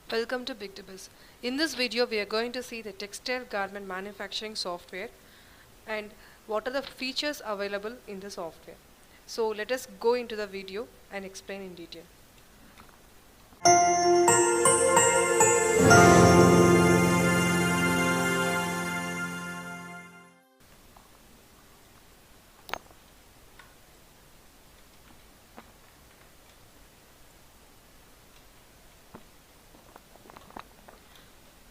Welcome to Big Biz. In this video, we are going to see the textile garment manufacturing software and what are the features available in the software. So let us go into the video and explain in detail.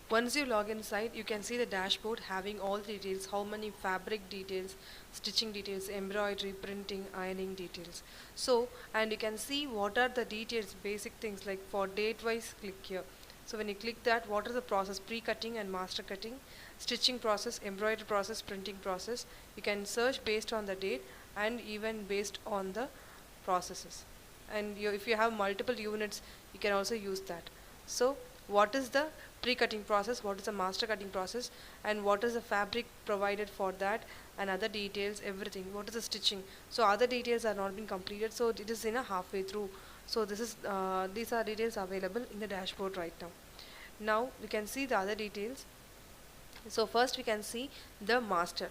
Once you log inside, you can see the dashboard having all the details, how many fabric details, stitching details, embroidery, printing, ironing details. So, and you can see what are the details, basic things like for date wise, click here. So when you click that, what is the process, pre-cutting and master cutting, stitching process, embroidery process, printing process. You can search based on the date and even based on the processes. And if you have multiple units, you can also use that. So what is the pre-cutting process, what is the master cutting process, and what is the fabric provided for that, and other details, everything, what is the stitching. So other details are not been completed, so it is in a halfway through. So these are details available in the dashboard right now. Now we can see the other details. So first we can see the master.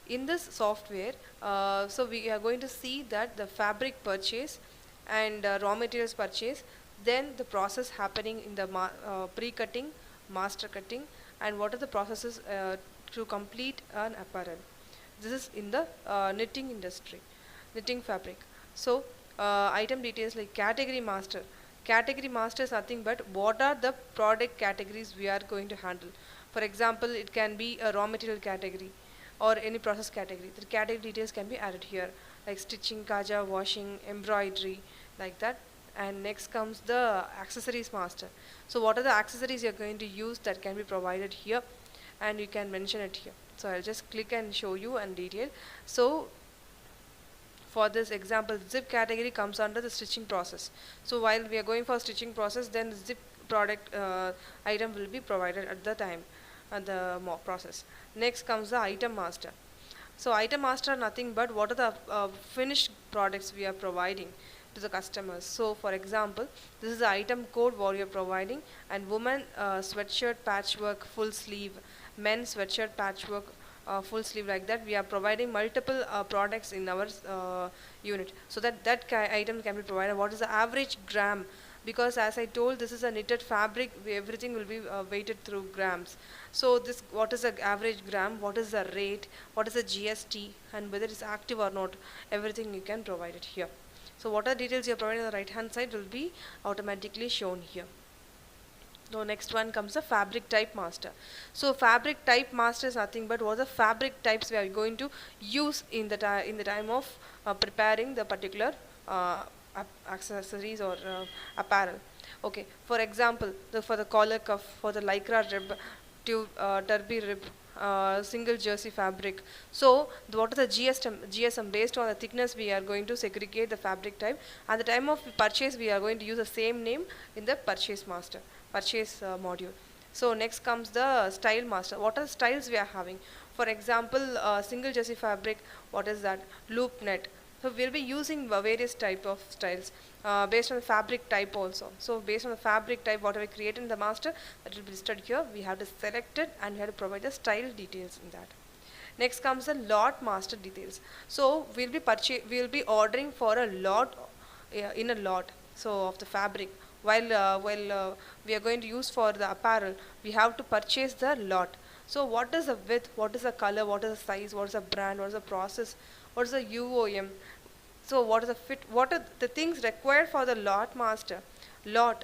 In this software, so we are going to see that the fabric purchase and raw materials purchase, then the process happening in the pre-cutting, master cutting, and what are the processes to complete an apparel. This is in the knitting industry, knitting fabric. So item details like category master. Category master is nothing but what are the product categories we are going to handle. For example, it can be a raw material category or any process category. The category details can be added here, like stitching, kaja, washing, embroidery, like that. And next comes the accessories master. So what are the accessories you're going to use that can be provided here, and you can mention it here. So I'll just click and show you in detail. So for this example, zip category comes under the stitching process. So while we are going for stitching process, then the zip product item will be provided at the time at the process. Next comes the item master. So item master are nothing but what are the finished products we are providing to the customers. So for example, this is the item code what you are providing, and woman sweatshirt patchwork full sleeve, men sweatshirt patchwork full sleeve, like that. We are providing multiple products in our unit, so that item can be provided. What is the average gram? Because as I told, this is a knitted fabric, everything will be weighted through grams. So this, what is the average gram, what is the rate, what is the GST, and whether it's active or not, everything you can provide it here. So what are details you are providing on the right hand side will be automatically shown here. So next one comes the fabric type master. So fabric type master is nothing but what are the fabric types we are going to use in the time of preparing the particular accessories or apparel. Okay, for example, for the collar cuff, for the lycra rib, derby rib, single jersey fabric. So what is the GSM based on the thickness we are going to segregate the fabric type. At the time of purchase, we are going to use the same name in the purchase master, purchase module. So next comes the style master. What are the styles we are having? For example, single jersey fabric, what is that? Loop net. So we'll be using various type of styles based on the fabric type also. So based on the fabric type, whatever we create in the master, that will be listed here. We have to select it and we have to provide the style details in that. Next comes the lot master details. So we'll be ordering for a lot in a lot. So of the fabric. While we are going to use for the apparel, we have to purchase the lot. So what is the width, what is the color, what is the size, what is the brand, what is the process, what is the UOM. So what is the fit, what are the things required for the lot master, lot.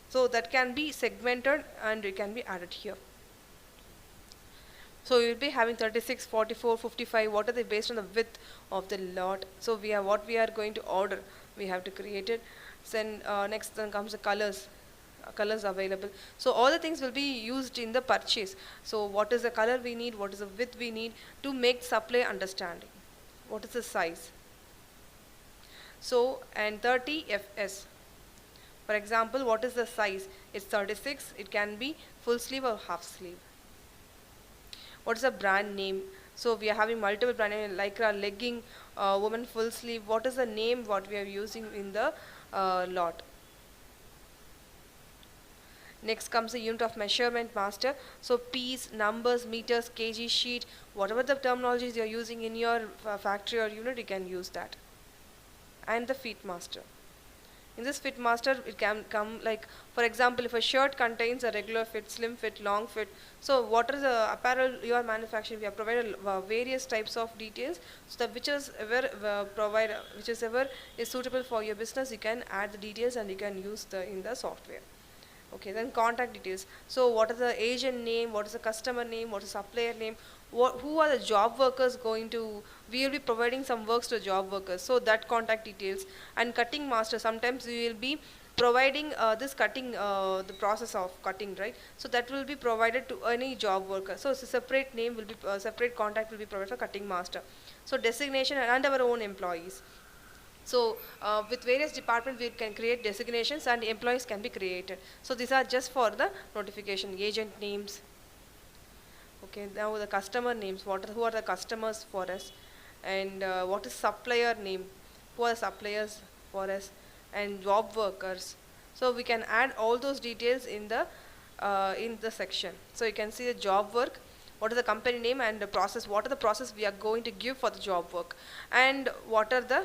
So that can be segmented and it can be added here. So you will be having 36, 44, 55. What are they based on the width of the lot? So we have what we are going to order. We have to create it. Then next then comes the colors. Colors available. So all the things will be used in the purchase. So what is the color we need? What is the width we need to make supply understanding? What is the size? So and 30 fs. For example, what is the size? It's 36. It can be full sleeve or half sleeve. What is the brand name? So we are having multiple brand name like a legging, woman full sleeve. What is the name what we are using in the lot? Next comes the unit of measurement master. So piece, numbers, meters, kg, sheet, whatever the terminologies you're using in your factory or unit, you can use that. And the fit master. In this fit master, it can come like, for example, if a shirt contains a regular fit, slim fit, long fit. So what is the apparel you are manufacturing? We have provided various types of details. So that whichever is suitable for your business, you can add the details and you can use the in the software. Okay, then contact details. So what is the agent name, what is the customer name, what is the supplier name, who are the job workers going to, we will be providing some works to job workers, so that contact details. And cutting master, sometimes we will be providing this cutting, the process of cutting, right? So that will be provided to any job worker. So it's a separate name will be, separate contact will be provided for cutting master. So designation and our own employees. So with various departments we can create designations and employees can be created. So these are just for the notification. Agent names. Okay, now the customer names. Who are the customers for us? And what is supplier name? Who are the suppliers for us? And job workers. So we can add all those details in the section. So you can see the job work, what is the company name and the process, what are the process we are going to give for the job work, and what are the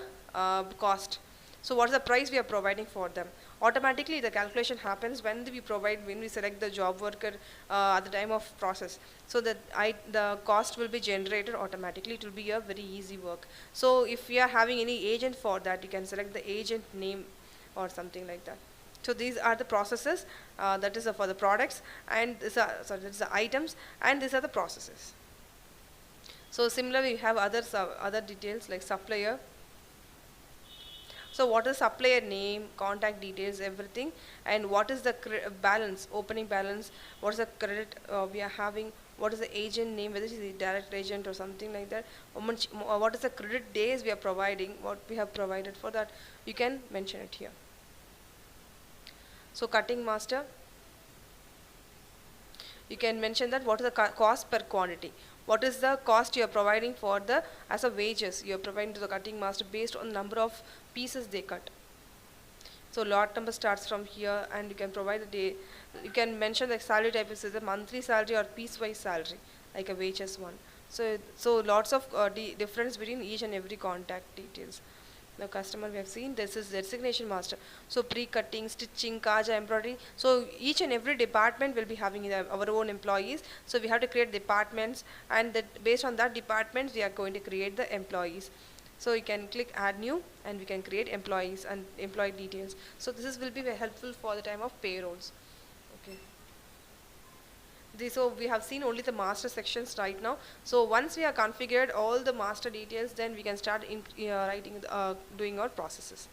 cost. So what is the price we are providing for them. Automatically the calculation happens when we select the job worker at the time of process. So that the cost will be generated automatically. It will be a very easy work. So if we are having any agent for that, you can select the agent name or something like that. So these are the processes, that is for the products, and that's the items, and these are the processes. So similarly we have other details like supplier. So what is supplier name, contact details, everything, and what is the balance, opening balance, what is the credit we are having, what is the agent name, whether it is a direct agent or something like that, what is the credit days we are providing, what we have provided for that, you can mention it here. So cutting master, you can mention that what is the cost per quantity. What is the cost you are providing for the as a wages you are providing to the cutting master based on the number of pieces they cut. So lot number starts from here, and you can provide the day. You can mention the salary type is a monthly salary or piece-wise salary, like a wages one. So lots of difference between each and every contact details. The customer we have seen, this is designation master. So pre-cutting, stitching, kaja, embroidery. So each and every department will be having our own employees. So we have to create departments, and that based on that departments we are going to create the employees. So you can click add new, and we can create employees and employee details. So this will be very helpful for the time of payrolls. Okay. So we have seen only the master sections right now. So once we have configured all the master details, then we can start doing our processes.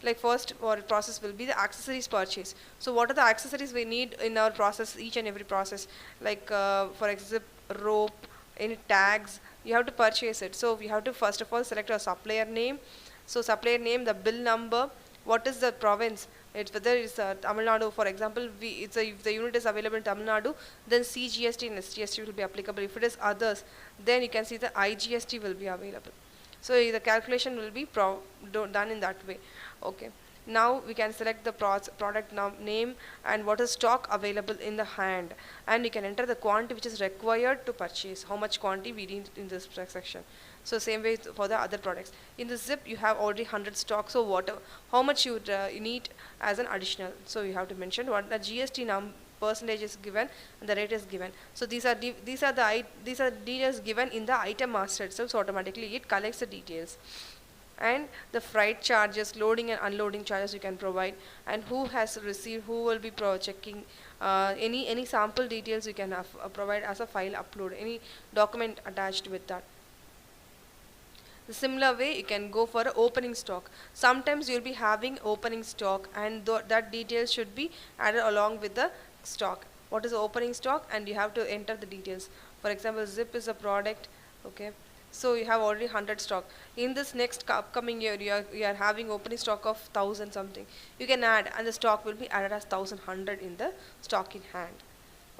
Like first our process will be the accessories purchase. So what are the accessories we need in our process, each and every process, like for example rope, any tags, you have to purchase it. So we have to first of all select a supplier name. So supplier name, the bill number, what is the province, it's whether it's Tamil Nadu, for example, if the unit is available in Tamil Nadu, then CGST and SGST will be applicable. If it is others, then you can see the IGST will be available. So the calculation will be done in that way. Okay. Now we can select the product name and what is stock available in the hand, and you can enter the quantity which is required to purchase, how much quantity we need in this section. So same way for the other products. In the zip you have already 100 stock, so how much you need as an additional. So you have to mention what the GST percentage is given and the rate is given. So these are details given in the item master itself, so automatically it collects the details. And the freight charges, loading and unloading charges you can provide, and who has received, who will be checking, any sample details you can provide as a file upload, any document attached with that. The similar way you can go for opening stock. Sometimes you will be having opening stock, and that details should be added along with the stock. What is the opening stock, and you have to enter the details. For example, zip is a product. Okay. So you have already 100 stock. In this next upcoming year, you are having opening stock of 1000 something. You can add, and the stock will be added as 1100 in the stock in hand.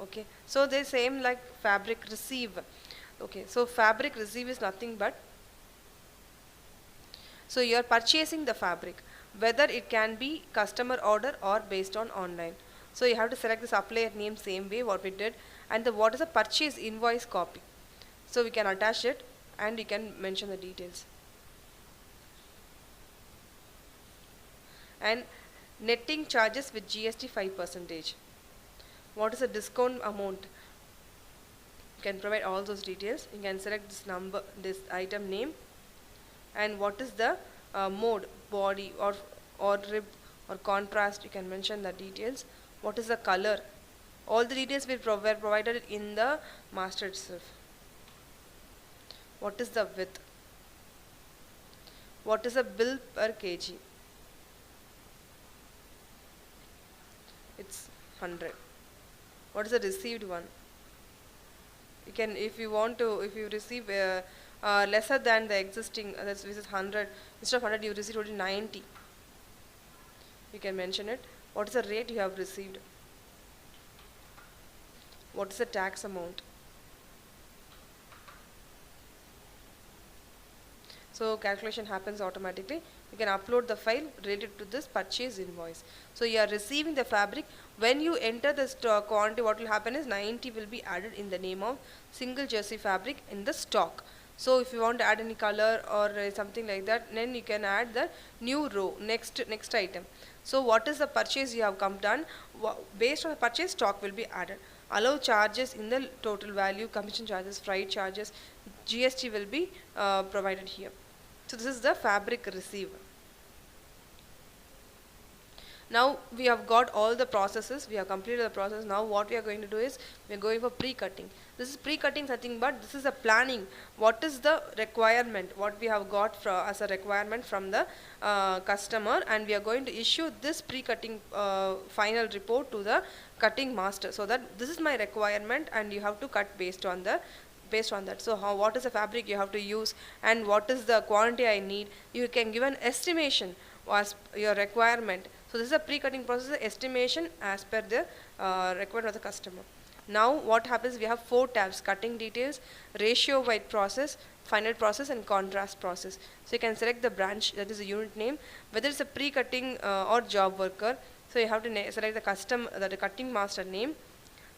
Okay. So the same like fabric receive. Okay. So fabric receive is nothing but, so you are purchasing the fabric, whether it can be customer order or based on online. So you have to select the supplier name same way what we did, and the what is the purchase invoice copy. So we can attach it and you can mention the details. And netting charges with GST 5%. What is the discount amount? You can provide all those details. You can select this number, this item name, and what is the mode, body or rib or contrast. You can mention the details. What is the color? All the details were provided in the master itself. What is the width? What is the bill per kg? It's 100. What is the received one? You can, if you want to, if you receive lesser than the existing, that's which is 100, instead of 100 you receive only 90. You can mention it. What is the rate you have received? What is the tax amount? So calculation happens automatically. You can upload the file related to this purchase invoice. So you are receiving the fabric. When you enter the stock quantity, what will happen is 90 will be added in the name of single jersey fabric in the stock. So if you want to add any color or something like that, then you can add the new row, next item. So what is the purchase you have come done? Based on the purchase, stock will be added. Allow charges in the total value, commission charges, freight charges, GST will be provided here. So this is the fabric receive. Now we have got all the processes, we have completed the process. Now what we are going to do is, we are going for pre-cutting. This is pre-cutting nothing but this is a planning. What is the requirement, what we have got as a requirement from the customer, and we are going to issue this pre-cutting final report to the cutting master, so that this is my requirement and you have to cut based on that. So what is the fabric you have to use and what is the quantity I need. You can give an estimation as your requirement. So this is a pre-cutting process, estimation as per the requirement of the customer. Now what happens, we have 4 tabs: cutting details, ratio wide process, final process, and contrast process. So you can select the branch, that is the unit name, whether it's a pre-cutting or job worker. So you have to select the cutting master name,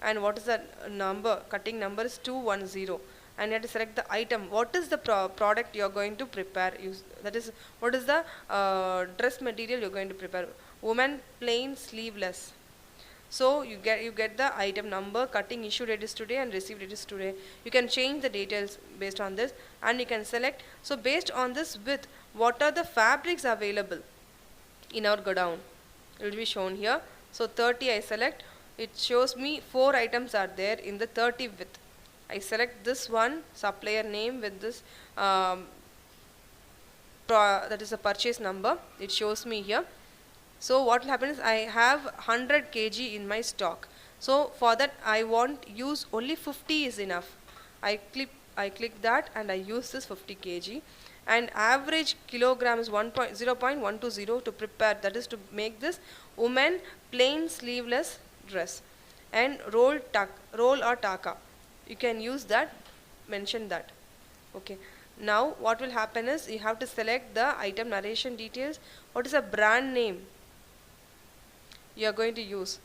and what is the number, cutting number is 210, and you have to select the item. What is the product you are going to prepare, that is what is the dress material you are going to prepare. Woman plain sleeveless. So you get the item number, cutting issue date is today and receive date is today. You can change the details based on this, and you can select. So based on this width, what are the fabrics available in our godown, it will be shown here. So 30 I select. It shows me 4 items are there in the 30 width. I select this one, supplier name with this that is a purchase number. It shows me here. So what will happen is, I have 100 kg in my stock. So for that I want use only 50 is enough. I click that and I use this 50 kg. And average kilogram is 0.120 to prepare, that is to make this woman plain sleeveless dress. And roll or taka, you can use that, mention that. Okay. Now what will happen is, you have to select the item narration details. What is a brand name you are going to use,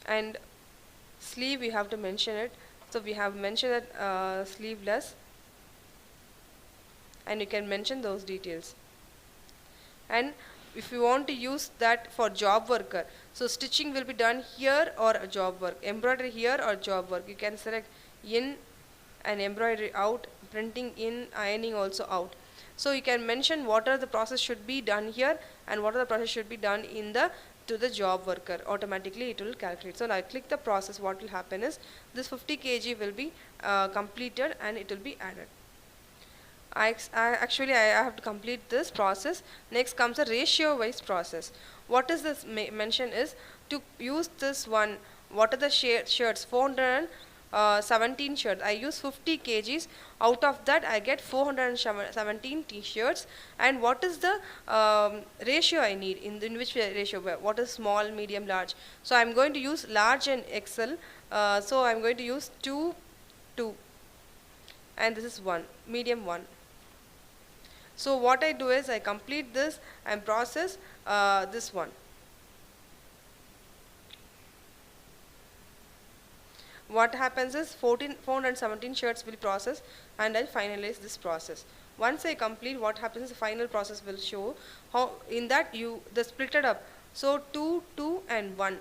and sleeve you have to mention it. So we have mentioned that sleeveless, and you can mention those details. And if you want to use that for job worker, so stitching will be done here or a job work, embroidery here or job work, you can select in and embroidery out, printing in, ironing also out. So you can mention what are the process should be done here and what are the process should be done in the to the job worker. Automatically it will calculate. So now I click the process. What will happen is, this 50 kg will be completed and it will be added. I have to complete this process. Next comes a ratio wise process. What is this mention is, to use this one, what are the shirts, 417 shirts. I use 50 kgs. Out of that I get 417 t-shirts. And what is the ratio I need, in which ratio, what is small, medium, large. So I am going to use large and XL. So I am going to use 2, 2, and this is 1, medium 1. So what I do is I complete this and process this one. What happens is 417 shirts will process, and I'll finalize this process. Once I complete, what happens is the final process will show how in that you the split it up. So 2, 2 and 1.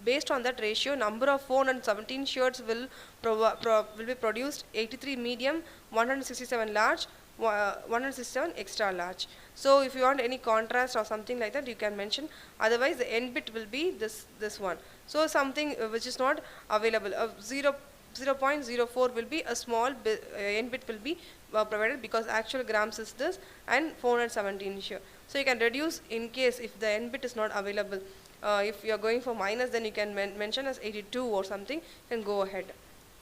Based on that ratio, number of 417 shirts will will be produced. 83 medium, 167 large, 167 extra large. So if you want any contrast or something like that, you can mention. Otherwise, the end bit will be this one. So something which is not available, 0.04 will be a small end bit will be provided, because actual grams is this and 417 here. So you can reduce in case if the end bit is not available. If you are going for minus, then you can mention as 82 or something. You can go ahead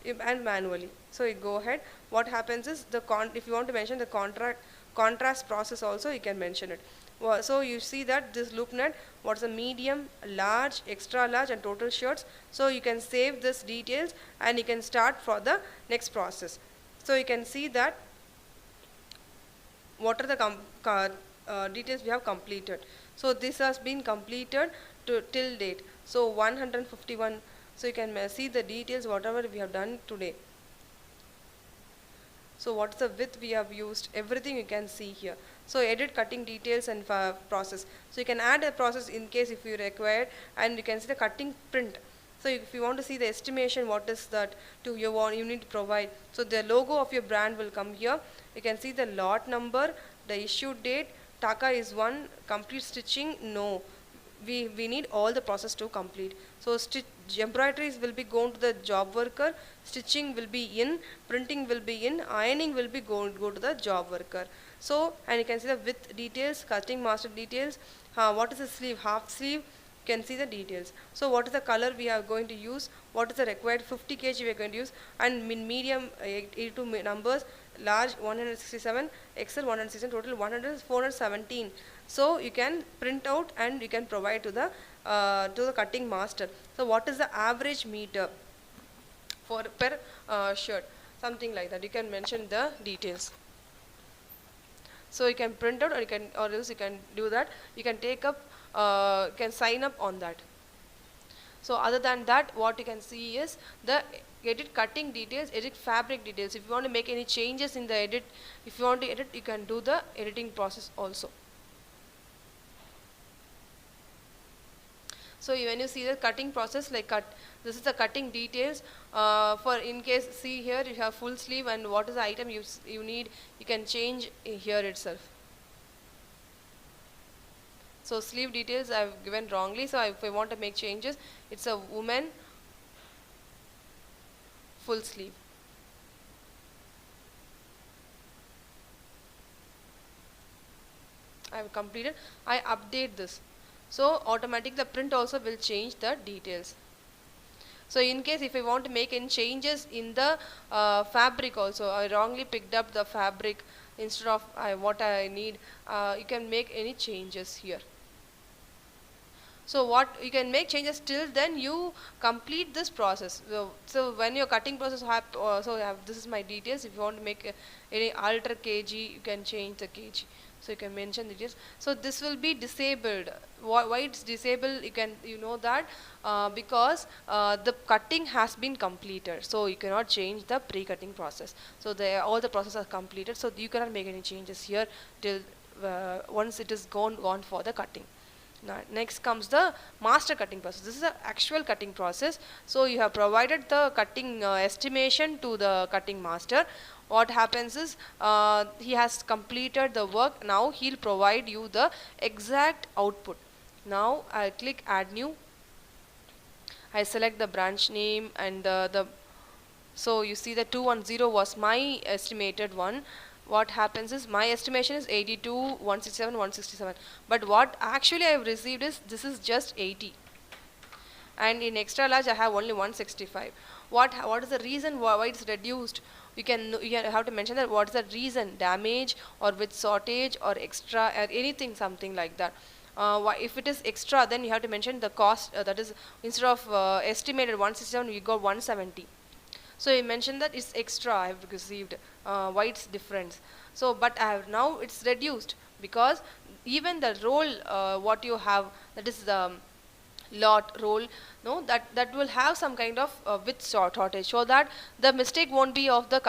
and manually. So you go ahead. What happens is if you want to mention the contrast process also, you can mention it. So you see that this LoopNet, what's the medium, large, extra large and total shirts. So you can save this details and you can start for the next process. So you can see that what are the details we have completed. So this has been completed till date. So 151. So you can see the details whatever we have done today. So what's the width we have used, everything you can see here. So edit cutting details and process. So you can add a process in case if you require, and you can see the cutting print. So if you want to see the estimation, what is that you need to provide. So the logo of your brand will come here. You can see the lot number, the issue date, Taka is 1, complete stitching, no. We need all the process to complete. So embroideries will be going to the job worker, stitching will be in, printing will be in, ironing will be go to the job worker. So, and you can see the width details, cutting master details, what is the sleeve, half sleeve, you can see the details. So what is the color we are going to use, what is the required 50 kg we are going to use, and medium 82 numbers, large 167, XL 167, total 417. So you can print out and you can provide to the cutting master. So what is the average meter for per shirt, something like that. You can mention the details. So you can print out, or else you can do that. You can take up, can sign up on that. So other than that, what you can see is the edit cutting details, edit fabric details. If you want to make any changes in the edit, if you want to edit, you can do the editing process also. So when you see the cutting process, like this is the cutting details. For in case, see here you have full sleeve, and what is the item you need, you can change here itself. So sleeve details I have given wrongly. So if I want to make changes, it's a woman full sleeve. I have completed. I update this. So automatically the print also will change the details. So in case if I want to make any changes in the fabric also, I wrongly picked up the fabric instead of what I need, you can make any changes here. So what you can make changes till then you complete this process. So when your cutting process this is my details. If you want to make any alter kg, you can change the kg. So you can mention the details. So this will be disabled. Why it's disabled? You know that because the cutting has been completed. So you cannot change the pre-cutting process. So all the processes are completed. So you cannot make any changes here till once it is gone for the cutting. Now, next comes the master cutting process. This is the actual cutting process. So you have provided the cutting estimation to the cutting master. What happens is he has completed the work. Now he'll provide you the exact output. Now I'll click add new. I select the branch name and so you see the 210 was my estimated one. What happens is my estimation is 82, 167, 167. But what actually I have received is this is just 80. And in extra large I have only 165. What is the reason why it's reduced? You have to mention that what is the reason, damage or with shortage or extra or anything, something like that. If it is extra, then you have to mention the cost, that is instead of estimated 167 you got 170. So you mentioned that it's extra I have received, why it's difference. So but I have now it's reduced because even the roll what you have, that is the lot roll, no, that will have some kind of width shortage, so that the mistake won't be of the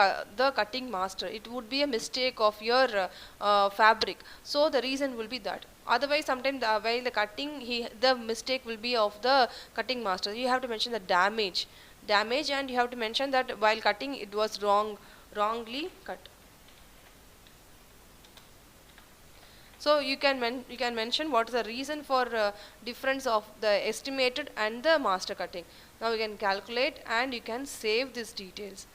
cutting master, it would be a mistake of your fabric. So the reason will be that, otherwise sometimes while the cutting the mistake will be of the cutting master. You have to mention the damage, and you have to mention that while cutting it was wrongly cut. So you can mention what is the reason for difference of the estimated and the master cutting. Now you can calculate and you can save these details.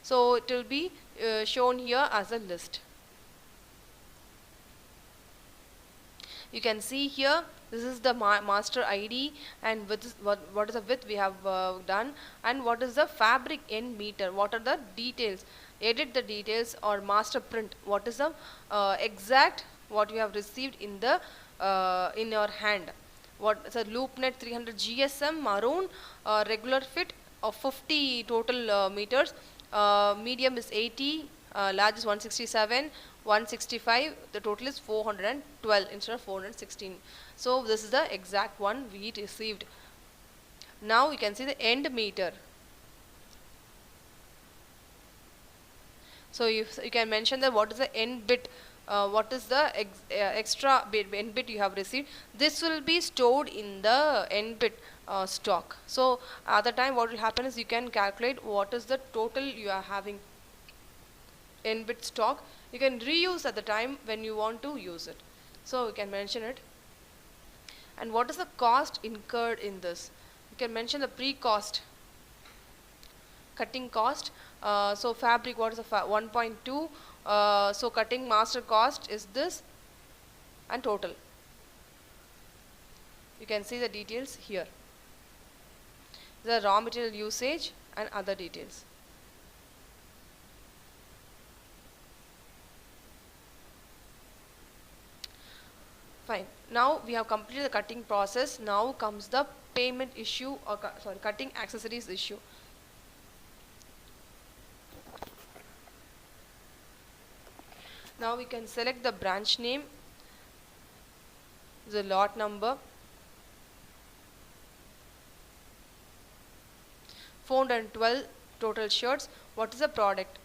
So it will be shown here as a list. You can see here this is the master ID, and what is the width we have done, and what is the fabric in meter, what are the details, edit the details or master print, what is the exact what you have received in your hand, what is a loop net 300 GSM maroon, regular fit of 50 total meters, medium is 80, large is 167, 165, the total is 412 instead of 416. So this is the exact one we received. Now you can see the end meter. So you can mention that what is the end bit, what is the extra end bit you have received. This will be stored in the end bit stock. So at the time what will happen is you can calculate what is the total you are having in bit stock. You can reuse at the time when you want to use it. So you can mention it. And what is the cost incurred in this? You can mention the pre-cost, cutting cost. So fabric, what is the 1.2, so cutting master cost is this, and total. You can see the details here, the raw material usage and other details. Fine. Now we have completed the cutting process. Now comes the payment issue, or sorry, cutting accessories issue. Now we can select the branch name, the lot number, 412 total shirts. What is the product?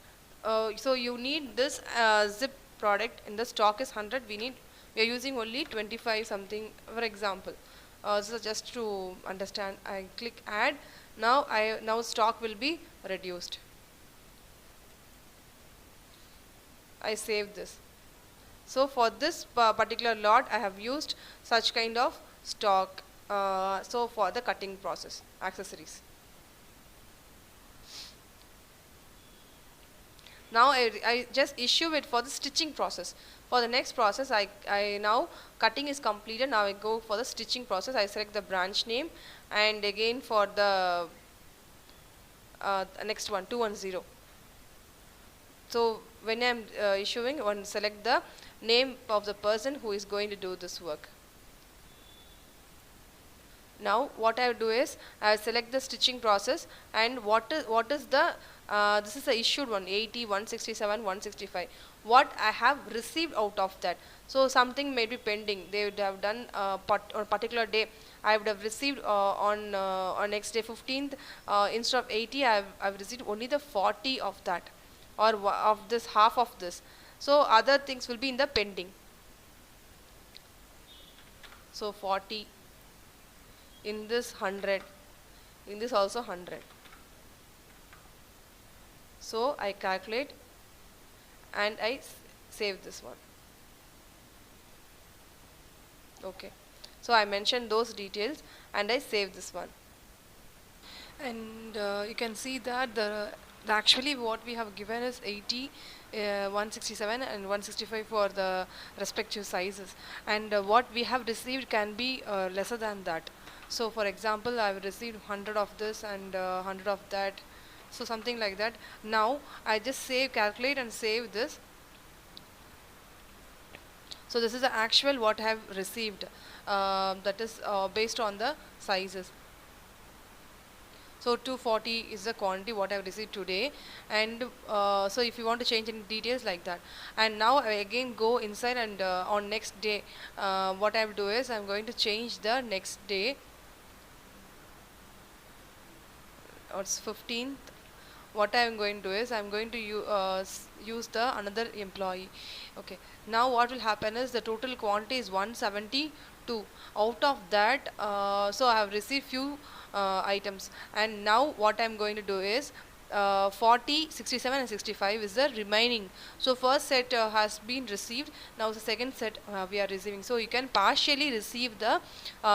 So you need this zip product, in the stock is 100. We are using only 25 something, for example. So just to understand, I click add. Now stock will be reduced. I save this. So for this particular lot I have used such kind of stock, so for the cutting process accessories. Now I just issue it for the stitching process. For the next process, I now cutting is completed. Now I go for the stitching process. I select the branch name, and again for the next one, 210. So when I am issuing, one select the name of the person who is going to do this work. Now what I do is I select the stitching process, and what is the this is the issued one, 80, 167, 165. What I have received out of that. So something may be pending. They would have done on a particular day. I would have received on next day 15th, instead of 80 I've received only the 40 of that, or of this half of this. So other things will be in the pending. So 40, in this 100, in this also 100. So I calculate and I save this one. Okay, so I mentioned those details and I save this one. And you can see that the actually what we have given is 80, 167 and 165 for the respective sizes, and what we have received can be lesser than that. So for example, I have received 100 of this and 100 of that, so something like that. Now I just calculate and save this. So this is the actual what I have received, that is based on the sizes. So 240 is the quantity what I have received today, and so if you want to change any details like that, and now I again go inside and on next day, what I will do is I'm going to change the next day, or it's 15th. What I am going to do is I'm going to use the another employee. Okay, now what will happen is the total quantity is 172. Out of that, so I have received few items, and now what I'm going to do is 40, 67 and 65 is the remaining. So first set has been received, now the second set we are receiving. So you can partially receive the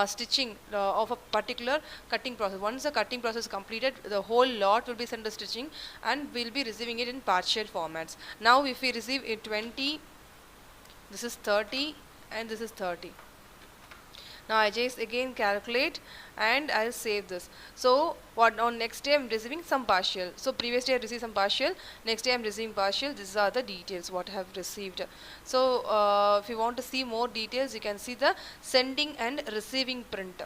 stitching of a particular cutting process. Once the cutting process is completed, the whole lot will be sent to stitching, and we'll be receiving it in partial formats. Now if we receive it 20, this is 30 and this is 30. Now I just again calculate and I'll save this. So what on next day I'm receiving some partial. So previous day I received some partial, next day I'm receiving partial. These are the details what I have received. So if you want to see more details, you can see the sending and receiving print.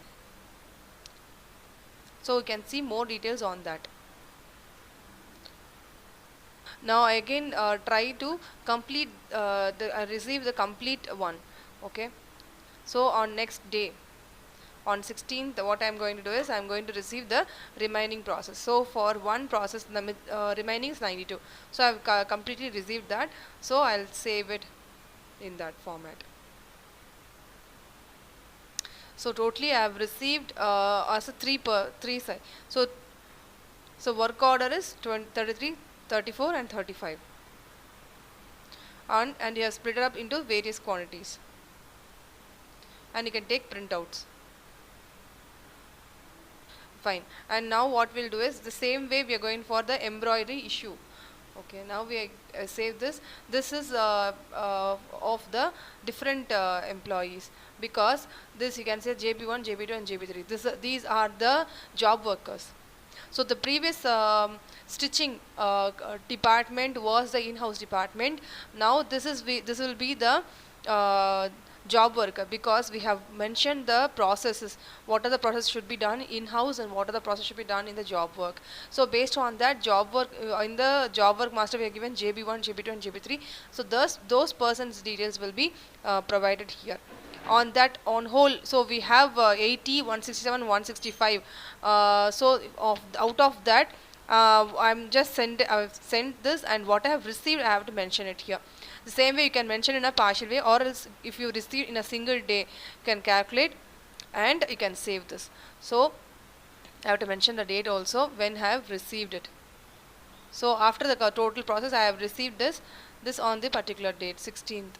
So you can see more details on that. Now I again try to complete receive the complete one. Okay. So on next day, on 16th, what I am going to do is I am going to receive the remaining process. So for one process, the remaining is 92. So I have completely received that. So I'll save it in that format. So totally I have received as a three side. So work order is 33, 34 and 35. And you have split it up into various quantities. And you can take printouts. Fine. And now what we'll do is the same way we are going for the embroidery issue. Okay, now we save this. This is of the different employees, because this you can say JB1, JB2 and JB3. These are the job workers. So the previous stitching department was the in-house department. Now this will be the job worker, because we have mentioned the processes, what are the processes should be done in-house and what are the processes should be done in the job work. So based on that job work, in the job work master we are given JB1, JB2 and JB3. So those persons details will be provided here. On that on whole, so we have 80, 167, 165. So out of that, I've sent this, and what I have received I have to mention it here. The same way you can mention in a partial way, or else if you receive in a single day, you can calculate and you can save this. So I have to mention the date also when I have received it. So after the total process, I have received this on the particular date, 16th.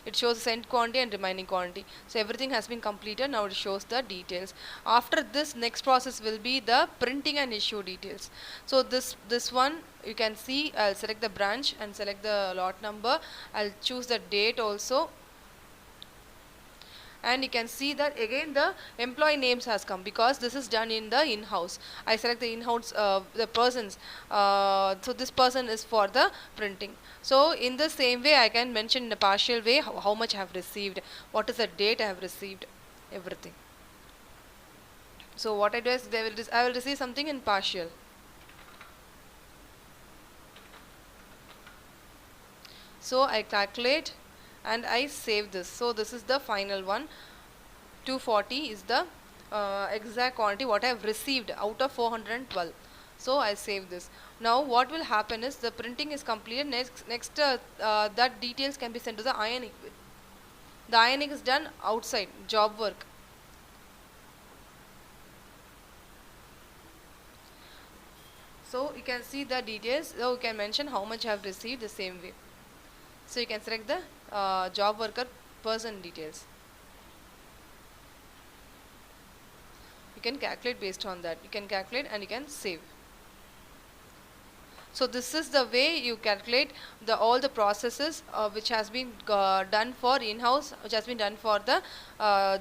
It shows the sent quantity and remaining quantity. So everything has been completed. Now it shows the details. After this, next process will be the printing and issue details. So this one you can see, I'll select the branch and select the lot number. I'll choose the date also. And you can see that again the employee names has come, because this is done in the in-house. I select the in-house the persons, so this person is for the printing. So in the same way I can mention in a partial way how much I have received, what is the date I have received, everything. So what I do is I will receive something in partial. So I calculate and I save this. So this is the final one. 240 is the exact quantity what I have received out of 412. So I save this. Now what will happen is the printing is completed. Next that details can be sent to the ironing. The ironing is done outside, job work. So you can see the details. So you can mention how much I have received the same way. So you can select the job worker person details. You can calculate based on that. You can calculate and you can save. So this is the way you calculate all the processes which has been done for in-house, which has been done for the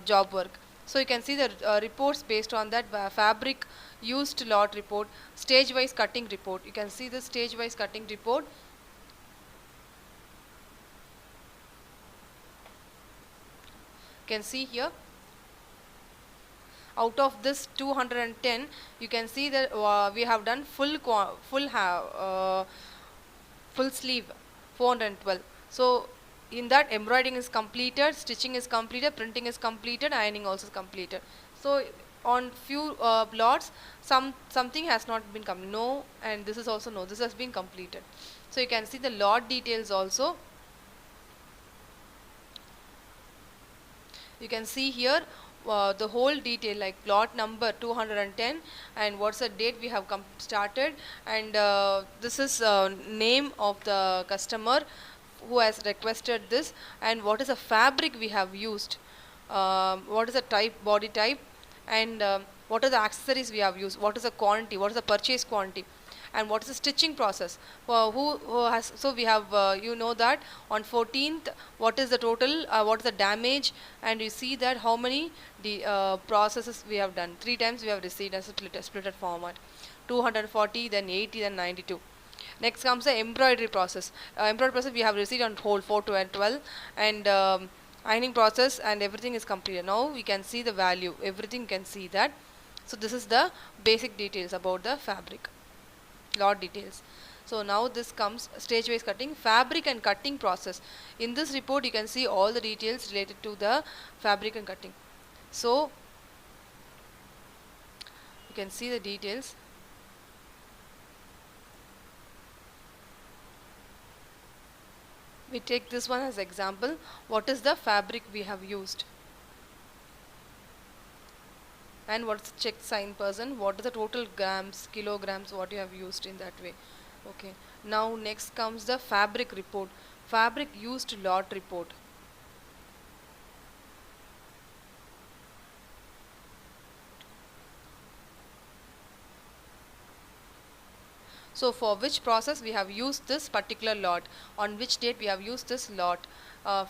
job work. So you can see the reports based on that: fabric used lot report, stage-wise cutting report. You can see the stage-wise cutting report. You can see here. Out of this 210, you can see that we have done full sleeve 412. So in that, embroidering is completed, stitching is completed, printing is completed, ironing also is completed. So on few lots, something has not been completed, no, and this is also no, this has been completed. So you can see the lot details also. You can see here the whole detail, like plot number 210 and what's the date we have started, and this is name of the customer who has requested this, and what is the fabric we have used, what is the type, body type, and what are the accessories we have used, what is the quantity, what is the purchase quantity, and what is the stitching process. Who has, so we have you know that on 14th what is the total, what is the damage, and you see that how many processes we have done. 3 times we have received as a splitted format, 240, then 80, then 92. Next comes the embroidery process. Embroidery process we have received on whole 4 to 12, and ironing process and everything is completed. Now we can see the value, everything can see that. So this is the basic details about the fabric, lot details. So now this comes stage wise cutting, fabric and cutting process. In this report you can see all the details related to the fabric and cutting. So you can see the details. We take this one as example. What is the fabric we have used, and what's the check sign person, what is the total grams, kilograms, what you have used in that way. Okay, now next comes the fabric report, fabric used lot report. So for which process we have used this particular lot, on which date we have used this lot,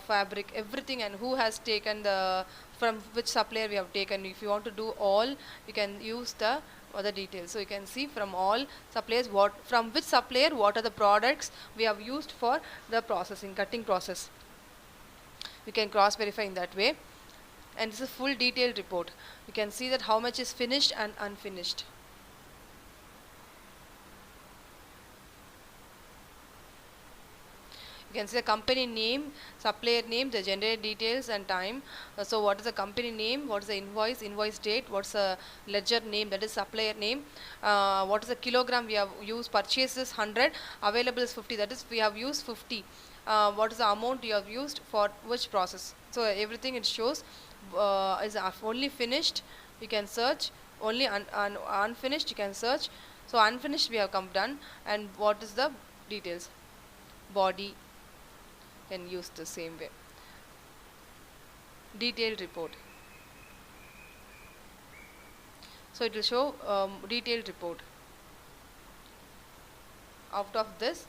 fabric, everything, and who has taken the, from which supplier we have taken. If you want to do all, you can use the other details. So you can see from all suppliers, what, from which supplier, what are the products we have used for the processing, cutting process. You can cross verify in that way. And this is a full detailed report. You can see that how much is finished and unfinished. You can see the company name, supplier name, the generated details and time. So what is the company name, what is the invoice, invoice date, what's the ledger name, that is supplier name, what is the kilogram we have used, purchases 100, available is 50, that is we have used 50. What is the amount you have used for which process. So everything it shows. Is only finished you can search, only unfinished you can search. So unfinished we have come done, and what is the details, body, can use the same way. Detailed report. So it will show detailed report. Out of this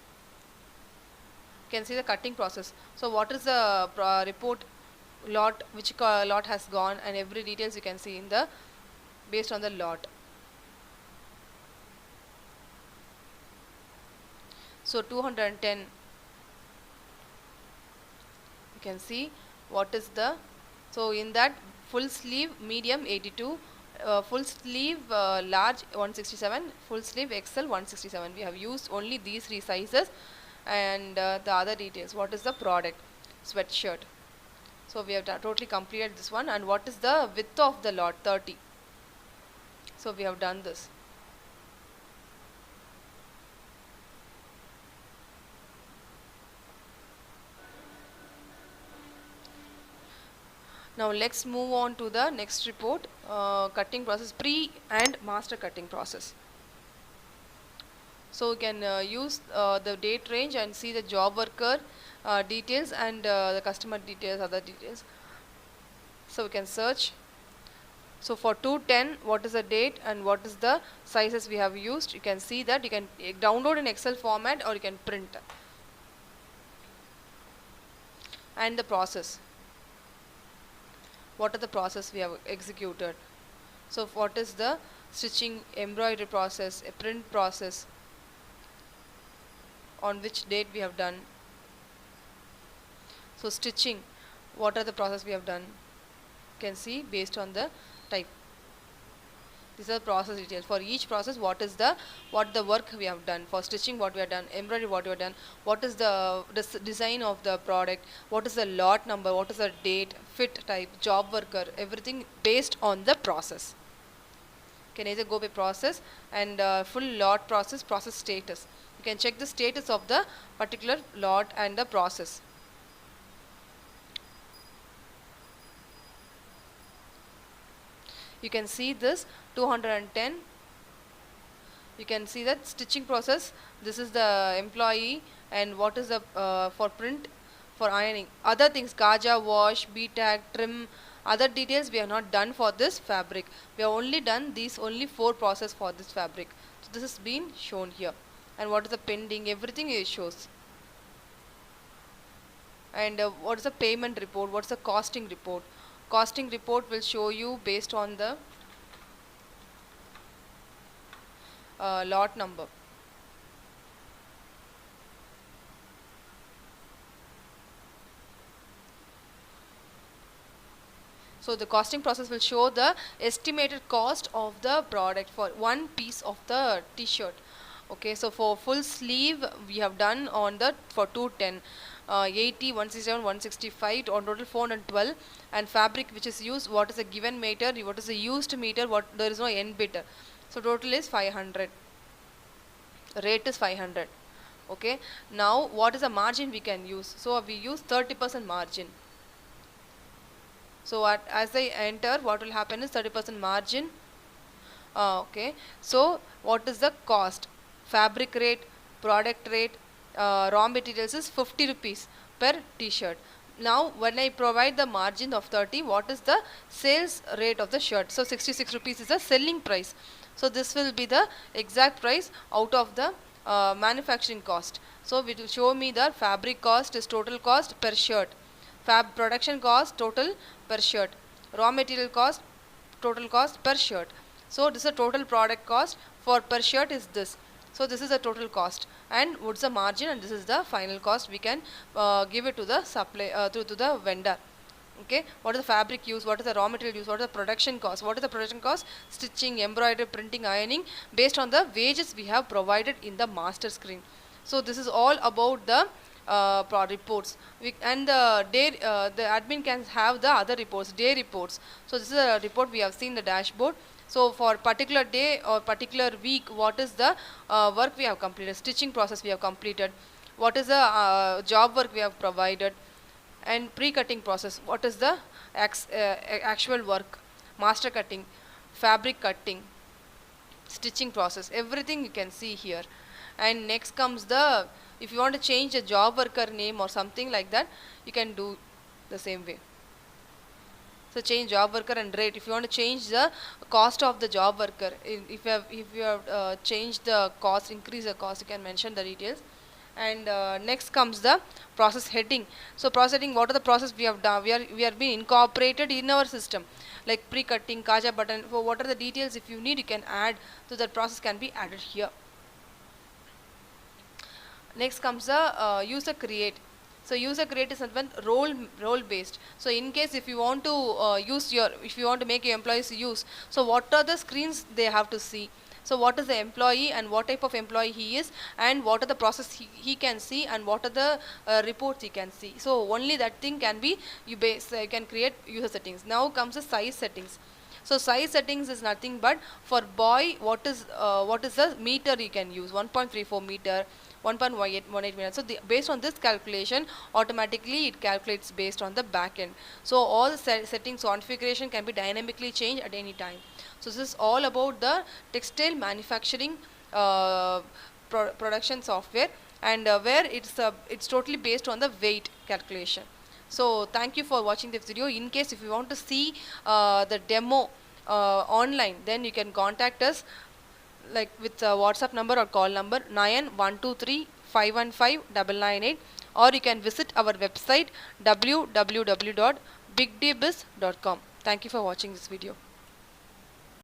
you can see the cutting process. So what is the report lot, which lot has gone, and every details you can see in the based on the lot. So 210, you can see what is the, so in that full sleeve medium 82, full sleeve large 167, full sleeve XL 167. We have used only these 3 sizes, and the other details, what is the product, sweatshirt. So we have totally completed this one. And what is the width of the lot, 30. So we have done this. Now let's move on to the next report, cutting process, pre and master cutting process. So we can use the date range and see the job worker details and the customer details, other details. So we can search. So for 210, what is the date and what is the sizes we have used. You can see that. You can download in Excel format or you can print. And the process. What are the process we have executed. So what is the stitching, embroidery process, a print process, on which date we have done. So stitching, what are the process we have done. You can see based on the type. These are process details. For each process, what the work we have done. For stitching, what we have done. Embroidery, what we have done. What is the design of the product. What is the lot number. What is the date, fit type, job worker. Everything based on the process. Can either go by process and full lot process, process status. You can check the status of the particular lot and the process. You can see this 210. You can see that stitching process. This is the employee, and what is the for print, for ironing. Other things, kaja, wash, B-tag, trim, other details we have not done for this fabric. We have only done these only 4 process for this fabric. So this has been shown here. And what is the pending, everything it shows. And what is the payment report, what is the costing report. Costing report will show you based on the lot number. So the costing process will show the estimated cost of the product for one piece of the t-shirt. Okay, so for full sleeve we have done on the for 210. 80, 167, 165, on total 412, and fabric which is used, what is the given meter, what is the used meter, what there is no end bit. So total is 500. Rate is 500. Okay. Now what is the margin we can use? So we use 30% margin. So as I enter, what will happen is 30% margin. Okay. So what is the cost? Fabric rate, product rate. Raw materials is 50 rupees per t-shirt. Now when I provide the margin of 30, what is the sales rate of the shirt? So 66 rupees is the selling price. So this will be the exact price out of the manufacturing cost. So it will show me the fabric cost is total cost per shirt, production cost total per shirt, raw material cost total cost per shirt. So this is a total product cost for per shirt is this. So this is the total cost, and what's the margin, and this is the final cost. We can give it to the supply to the vendor. Okay, what is the fabric use, what is the raw material use, what is the production cost, what is the production cost, stitching, embroidery, printing, ironing, based on the wages we have provided in the master screen. So this is all about the reports. And the admin can have the other reports, day reports. So this is a report we have seen the dashboard. So for particular day or particular week, what is the work we have completed, stitching process we have completed, what is the job work we have provided, and pre-cutting process, what is the actual work, master cutting, fabric cutting, stitching process, everything you can see here. And next comes the, if you want to change a job worker name or something like that, you can do the same way. So change job worker and rate. If you want to change the cost of the job worker, if you have changed the cost, increase the cost, you can mention the details. And next comes the process heading. So process heading, what are the process we have done? We are being incorporated in our system, like pre-cutting, kaja button. So what are the details? If you need, you can add. So that process can be added here. Next comes the user create. So user create is something role based. So in case if you want to if you want to make your employees use, so what are the screens they have to see? So what is the employee and what type of employee he is, and what are the process he can see, and what are the reports he can see. So only that thing can be you can create user settings. Now comes the size settings. So size settings is nothing but for boy, what is the meter you can use, 1.34 meter, 1.18 meter. So based on this calculation, automatically it calculates based on the back end. So all the settings configuration can be dynamically changed at any time. So this is all about the textile manufacturing production software, and where it's totally based on the weight calculation. So thank you for watching this video. In case if you want to see the demo online, then you can contact us like with WhatsApp number or call number 9123515998, or you can visit our website www.bigdbiz.com. Thank you for watching this video.